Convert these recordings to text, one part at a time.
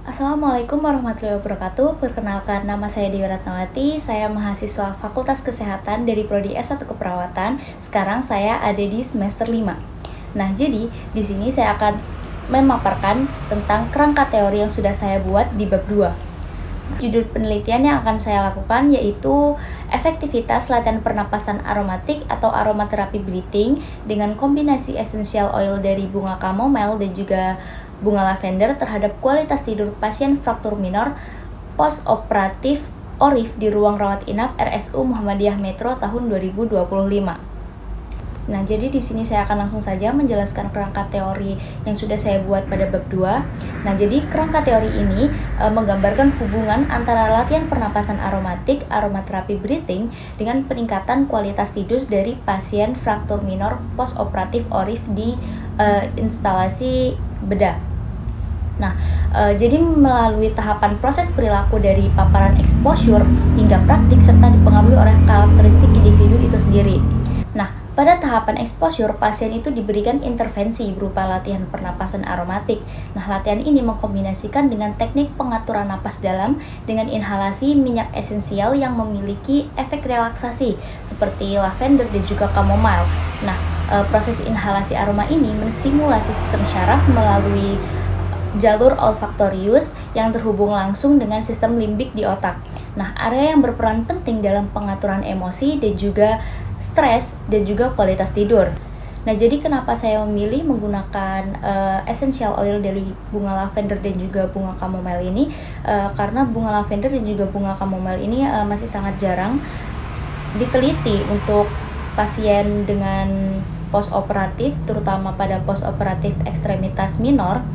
Assalamualaikum warahmatullahi wabarakatuh. Perkenalkan, nama saya Dewi Ratnawati. Saya mahasiswa Fakultas Kesehatan dari Prodi S1 Keperawatan. Sekarang saya ada di semester 5. Nah, jadi di sini saya akan memaparkan tentang kerangka teori yang sudah saya buat di bab 2. Judul penelitian yang akan saya lakukan yaitu efektivitas latihan pernapasan aromatik atau aromaterapi breathing dengan kombinasi essential oil dari bunga chamomile dan juga bunga lavender terhadap kualitas tidur pasien fraktur minor postoperatif ORIF di ruang rawat inap RSU Muhammadiyah Metro tahun 2025. Nah, jadi di sini saya akan langsung saja menjelaskan kerangka teori yang sudah saya buat pada bab 2. Nah, jadi kerangka teori ini menggambarkan hubungan antara latihan pernapasan aromatik, aromaterapi breathing dengan peningkatan kualitas tidur dari pasien fraktur minor postoperatif ORIF di instalasi bedah. Nah, jadi melalui tahapan proses perilaku dari paparan exposure hingga praktik serta dipengaruhi oleh karakteristik individu itu sendiri. Nah, pada tahapan exposure, pasien itu diberikan intervensi berupa latihan pernapasan aromatik. Nah, latihan ini mengkombinasikan dengan teknik pengaturan napas dalam dengan inhalasi minyak esensial yang memiliki efek relaksasi seperti lavender dan juga chamomile. Nah, proses inhalasi aroma ini menstimulasi sistem syaraf melalui jalur olfaktorius yang terhubung langsung dengan sistem limbik di otak. Nah, area yang berperan penting dalam pengaturan emosi dan juga stres dan juga kualitas tidur. Nah, jadi kenapa saya memilih menggunakan essential oil dari bunga lavender dan juga bunga chamomile ini? Karena bunga lavender dan juga bunga chamomile ini masih sangat jarang diteliti untuk pasien dengan postoperatif, terutama pada postoperatif ekstremitas minor,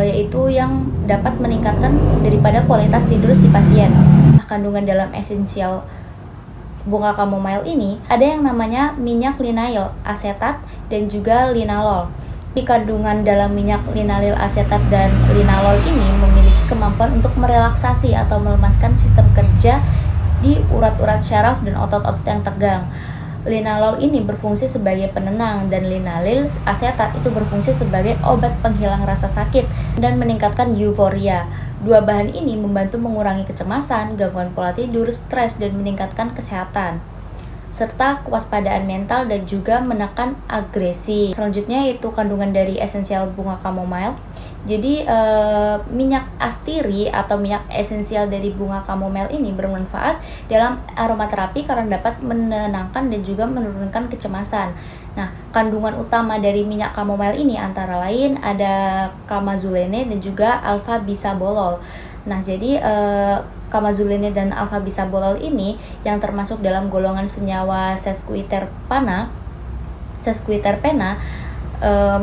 yaitu yang dapat meningkatkan daripada kualitas tidur si pasien. Nah, kandungan dalam essential bunga chamomile ini ada yang namanya minyak linalil asetat dan juga linalol. Di kandungan dalam minyak linalil asetat dan linalol ini memiliki kemampuan untuk merelaksasi atau melemaskan sistem kerja di urat-urat syaraf dan otot-otot yang tegang. Linalol ini berfungsi sebagai penenang dan linalil asetat itu berfungsi sebagai obat penghilang rasa sakit dan meningkatkan euforia. Dua bahan ini membantu mengurangi kecemasan, gangguan pola tidur, stres, dan meningkatkan kesehatan, serta kewaspadaan mental dan juga menekan agresi. Selanjutnya yaitu kandungan dari esensial bunga chamomile. Jadi minyak astiri atau minyak esensial dari bunga chamomile ini bermanfaat dalam aromaterapi karena dapat menenangkan dan juga menurunkan kecemasan. Nah, kandungan utama dari minyak chamomile ini antara lain ada kamazulene dan juga alpha-bisabolol. Nah, jadi kamazulene dan alpha-bisabolol ini yang termasuk dalam golongan senyawa sesquiterpena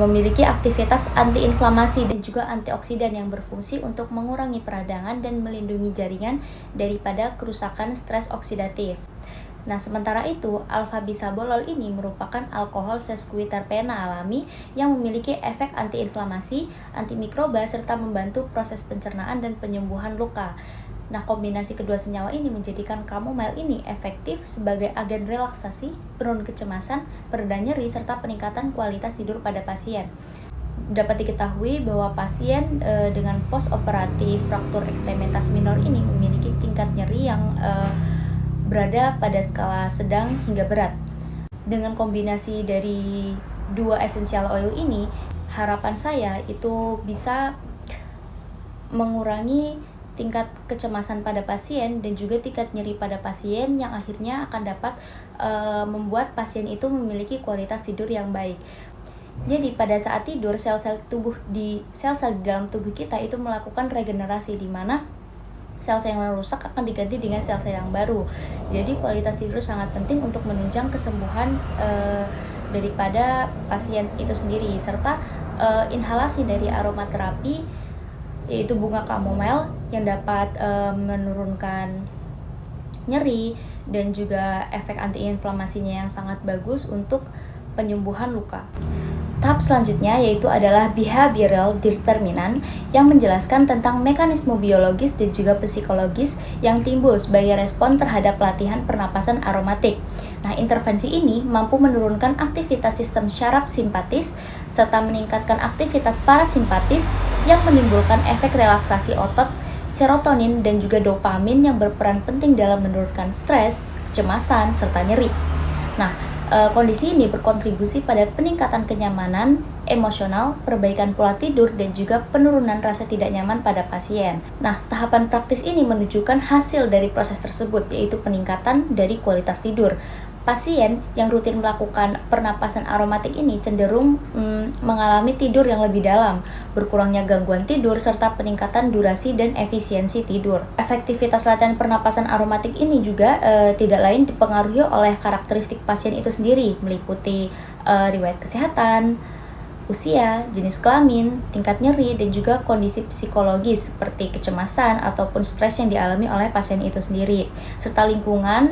memiliki aktivitas antiinflamasi dan juga antioksidan yang berfungsi untuk mengurangi peradangan dan melindungi jaringan daripada kerusakan stres oksidatif. Nah, sementara itu, alpha-bisabolol ini merupakan alkohol sesquiterpena alami yang memiliki efek antiinflamasi, antimikroba, serta membantu proses pencernaan dan penyembuhan luka. Nah, kombinasi kedua senyawa ini menjadikan chamomile ini efektif sebagai agen relaksasi, penurun kecemasan, pereda nyeri, serta peningkatan kualitas tidur pada pasien. Dapat diketahui bahwa pasien dengan postoperatif fraktur ekstremitas minor ini memiliki tingkat nyeri yang berada pada skala sedang hingga berat. Dengan kombinasi dari dua essential oil ini, harapan saya itu bisa mengurangi tingkat kecemasan pada pasien dan juga tingkat nyeri pada pasien yang akhirnya akan dapat membuat pasien itu memiliki kualitas tidur yang baik. Jadi pada saat tidur sel-sel di dalam tubuh kita itu melakukan regenerasi di mana sel-sel yang rusak akan diganti dengan sel-sel yang baru. Jadi kualitas tidur sangat penting untuk menunjang kesembuhan daripada pasien itu sendiri, serta inhalasi dari aromaterapi yaitu bunga chamomile yang dapat menurunkan nyeri dan juga efek antiinflamasinya yang sangat bagus untuk penyembuhan luka. Tahap selanjutnya yaitu adalah behavioral determinant yang menjelaskan tentang mekanisme biologis dan juga psikologis yang timbul sebagai respon terhadap latihan pernapasan aromatik. Nah, intervensi ini mampu menurunkan aktivitas sistem syaraf simpatis serta meningkatkan aktivitas parasimpatis yang menimbulkan efek relaksasi otot, serotonin, dan juga dopamin yang berperan penting dalam menurunkan stres, kecemasan, serta nyeri. Nah, kondisi ini berkontribusi pada peningkatan kenyamanan emosional, perbaikan pola tidur, dan juga penurunan rasa tidak nyaman pada pasien. Nah, tahapan praktis ini menunjukkan hasil dari proses tersebut, yaitu peningkatan dari kualitas tidur. Pasien yang rutin melakukan pernapasan aromatik ini cenderung mengalami tidur yang lebih dalam, berkurangnya gangguan tidur, serta peningkatan durasi dan efisiensi tidur. Efektivitas latihan pernapasan aromatik ini juga tidak lain dipengaruhi oleh karakteristik pasien itu sendiri, meliputi riwayat kesehatan, usia, jenis kelamin, tingkat nyeri, dan juga kondisi psikologis seperti kecemasan ataupun stres yang dialami oleh pasien itu sendiri, serta lingkungan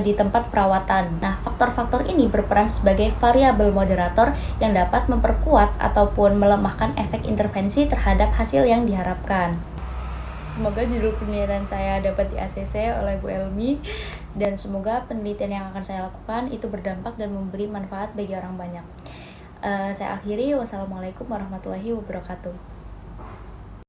di tempat perawatan. Nah, faktor-faktor ini berperan sebagai variabel moderator yang dapat memperkuat ataupun melemahkan efek intervensi terhadap hasil yang diharapkan. Semoga judul penelitian saya dapat di-ACC oleh Bu Elmi, dan semoga penelitian yang akan saya lakukan itu berdampak dan memberi manfaat bagi orang banyak. Saya akhiri, wassalamualaikum warahmatullahi wabarakatuh.